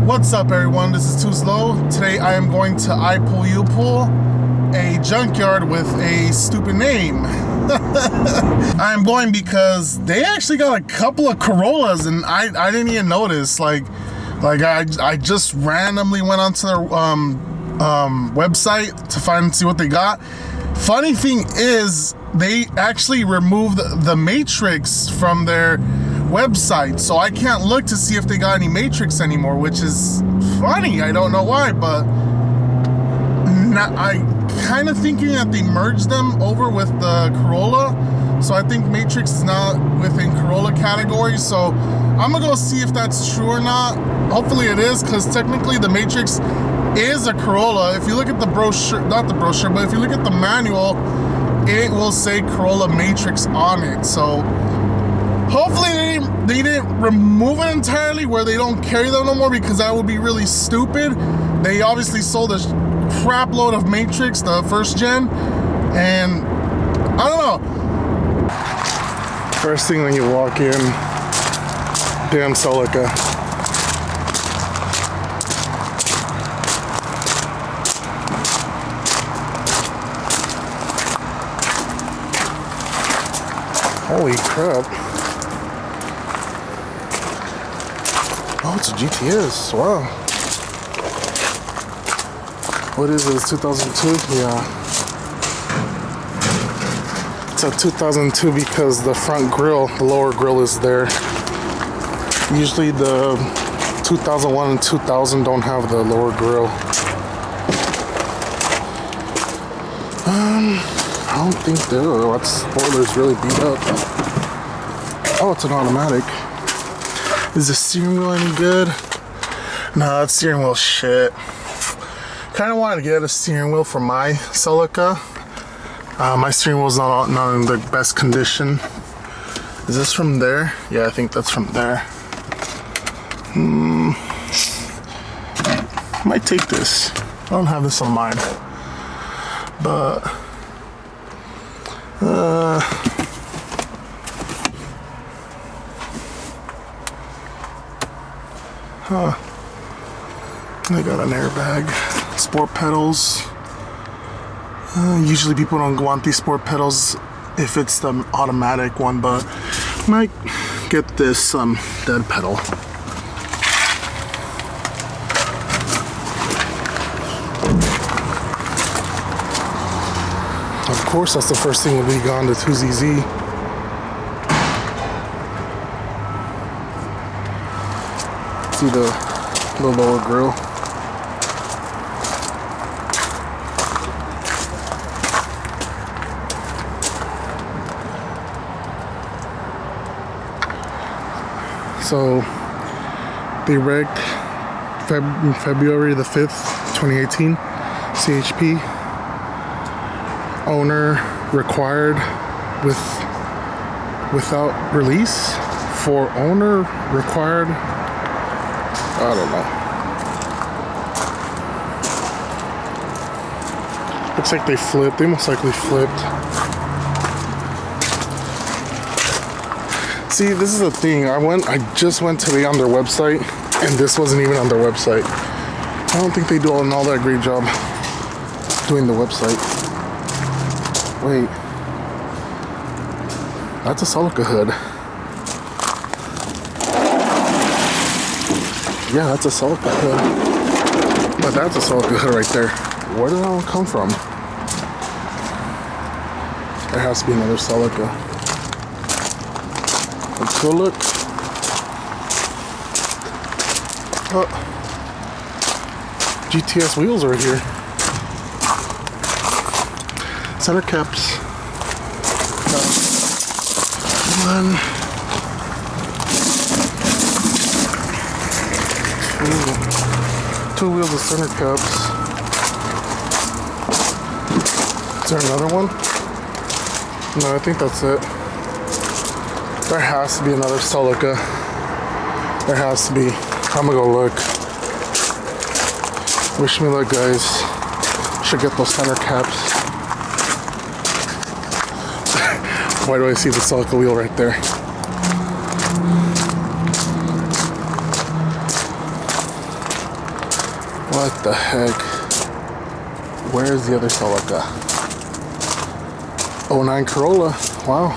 What's up, everyone? This is Too Slow. Today I am going to iPull-u-Pull, a junkyard with a stupid name. I'm going because they actually got a couple of Corollas and I didn't even notice. Like I just randomly went onto their website to see what they got. Funny thing is, they actually removed the matrix from their website, so I can't look to see if they got any matrix anymore, which is funny. I don't know why, but I kind of thinking that they merged them over with the Corolla, so I think matrix is not within Corolla category. So I'm gonna go see if that's true or not. Hopefully it is, because technically the matrix is a Corolla. If you look at the brochure, not the brochure, but if you look at the manual, it will say Corolla matrix on it. So hopefully they didn't remove it entirely where they don't carry them no more, because that would be really stupid. They obviously sold a crap load of matrix, the first gen, and I don't know. First thing when you walk in, damn Celica. Holy crap. Oh, it's a GTS. Wow. What is it? It's 2002? Yeah. It's a 2002 because the front grille, the lower grille is there. Usually the 2001 and 2000 don't have the lower grille. I don't think that spoiler's really beat up. Oh, it's an automatic. Is the steering wheel any good? Nah, that steering wheel's shit. Kind of wanted to get a steering wheel for my Celica. My steering wheel's not in the best condition. Is this from there? Yeah, I think that's from there. Might take this. I don't have this on mine. But I got an airbag, sport pedals. Usually people don't want these sport pedals if it's the automatic one, but might get this dead pedal. Of course, that's the first thing will be gone, the 2ZZ. See the lower grille. So they wrecked February the 5th, 2018, CHP. Owner required without release. For owner required, I don't know. Looks like they flipped. They most likely flipped. See, this is the thing. I just went today on their website, and this wasn't even on their website. I don't think they do all that great job doing the website. Wait. That's a Celica hood. Yeah, that's a Celica hood. But that's a Celica hood right there. Where did that one come from? There has to be another Celica. Let's go look. Oh. GTS wheels right here. Center caps. One. Two wheels of center caps. Is there another one? No, I think that's it. There has to be another Celica. There has to be. I'm gonna go look. Wish me luck, guys. Should get those center caps. Why do I see the Celica wheel right there? What the heck? Where's the other Celica? 09 Corolla. Wow.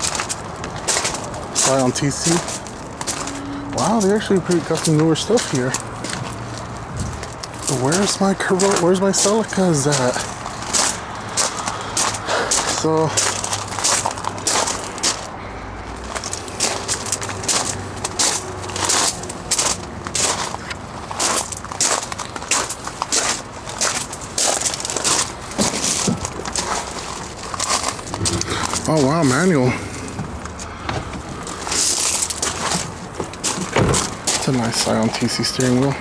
Saw it on TC. Wow, they actually got some newer stuff here. Where's my Corolla? Where's my Celicas at? So. Oh wow, manual. It's a nice Scion TC steering wheel.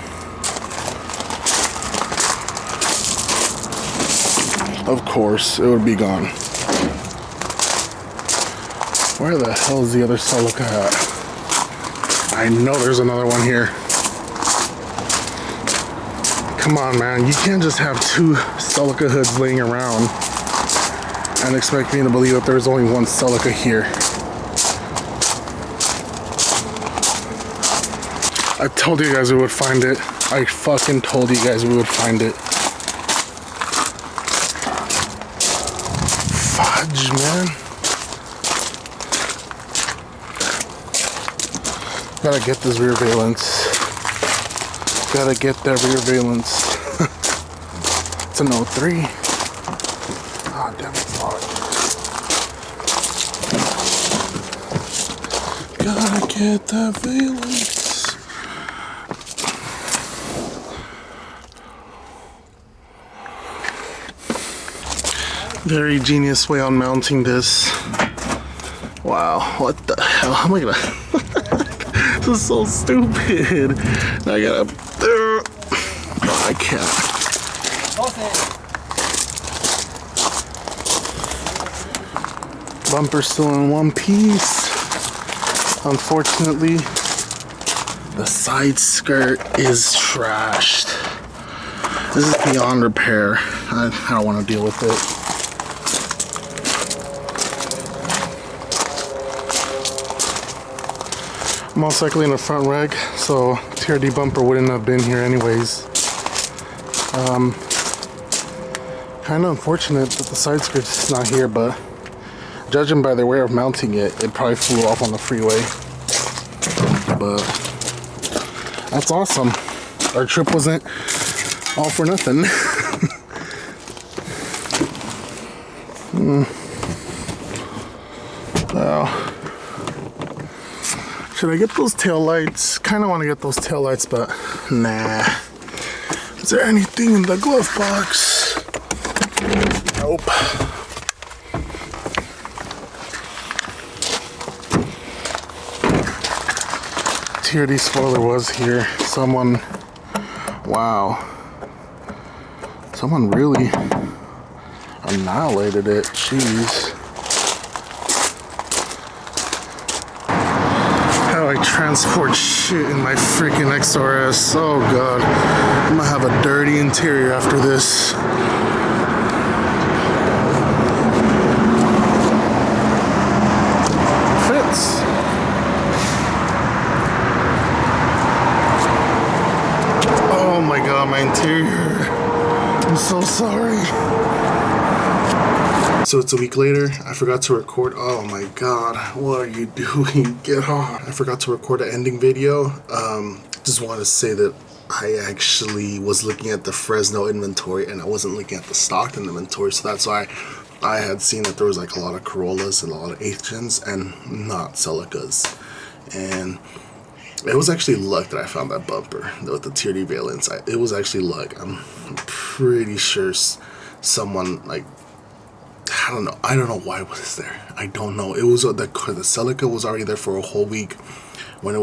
Of course, it would be gone. Where the hell is the other Celica at? I know there's another one here. Come on, man. You can't just have two Celica hoods laying around and expect me to believe that there's only one Celica here. I told you guys we would find it. I fucking told you guys we would find it. Fudge, man. Gotta get this rear valence. Gotta get that rear valence. It's an 03. Ah, damn it. Gotta get that valence. Very genius way on mounting this. Wow, what the hell? How am I gonna? This is so stupid. I gotta. I can't. Bumper's still in one piece. Unfortunately, the side skirt is trashed. This is beyond repair. I don't want to deal with it. Most likely in the front reg, so TRD bumper wouldn't have been here anyways. Kind of unfortunate that the side skirt's not here, but judging by their way of mounting it, it probably flew off on the freeway. But that's awesome. Our trip wasn't all for nothing. Well, should I get those tail lights? Kind of want to get those tail lights, but nah. Is there anything in the glove box? Nope. TRD spoiler was here. Someone, wow. Someone really annihilated it. Jeez. How I transport shit in my freaking XRS. Oh god. I'm gonna have a dirty interior after this. Fits. Oh my god, my interior. I'm so sorry. So it's a week later. I forgot to record. Oh my god, what are you doing? Get off. I forgot to record an ending video. Just wanted to say that I actually was looking at the Fresno inventory and I wasn't looking at the Stockton inventory, so that's why I had seen that there was like a lot of Corollas and a lot of 8th gens and not Celicas. And it was actually luck that I found that bumper with the TRD valence. It was actually luck. I'm pretty sure someone, like, I don't know why it was there. I don't know. It was the Celica was already there for a whole week. When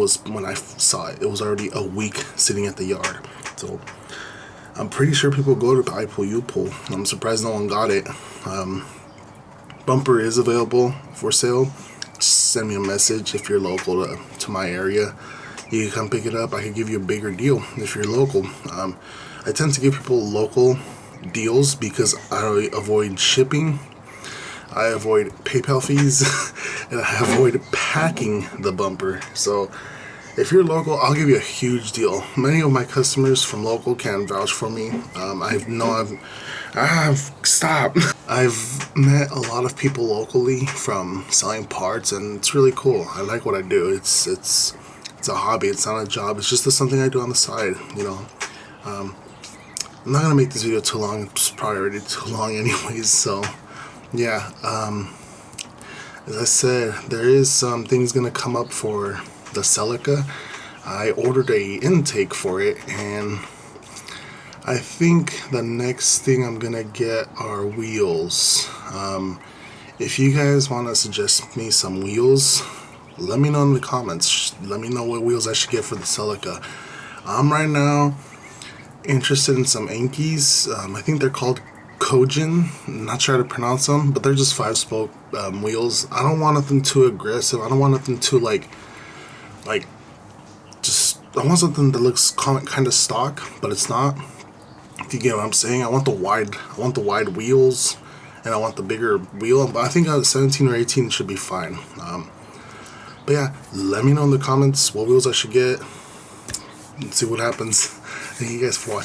I saw it, it was already a week sitting at the yard. So I'm pretty sure people go to the iPull-u-Pull. I'm surprised no one got it. Bumper is available for sale. Send me a message if you're local to my area. You can come pick it up. I could give you a bigger deal if you're local. I tend to give people local deals because I avoid shipping, I avoid PayPal fees, and I avoid packing the bumper. So If you're local, I'll give you a huge deal. Many of my customers from local can vouch for me. I've met a lot of people locally from selling parts, and it's really cool. I like what I do. It's a hobby. It's not a job. It's just something I do on the side. You know, I'm not gonna make this video too long. It's probably already too long, anyways. So, yeah. As I said, there is some things gonna come up for the Celica. I ordered a intake for it, and I think the next thing I'm gonna get are wheels. If you guys want to suggest me some wheels, let me know in the comments. Let me know what wheels I should get for the Celica. I'm right now interested in some Ankies. I think they're called Kojin. I'm not sure how to pronounce them, but they're just 5-spoke wheels. I don't want nothing too aggressive. I don't want nothing too like just. I want something that looks kind of stock, but it's not. If you get what I'm saying, I want the wide wheels, and I want the bigger wheel. But I think 17 or 18 should be fine. But yeah, let me know in the comments what wheels I should get, and see what happens. Thank you guys for watching.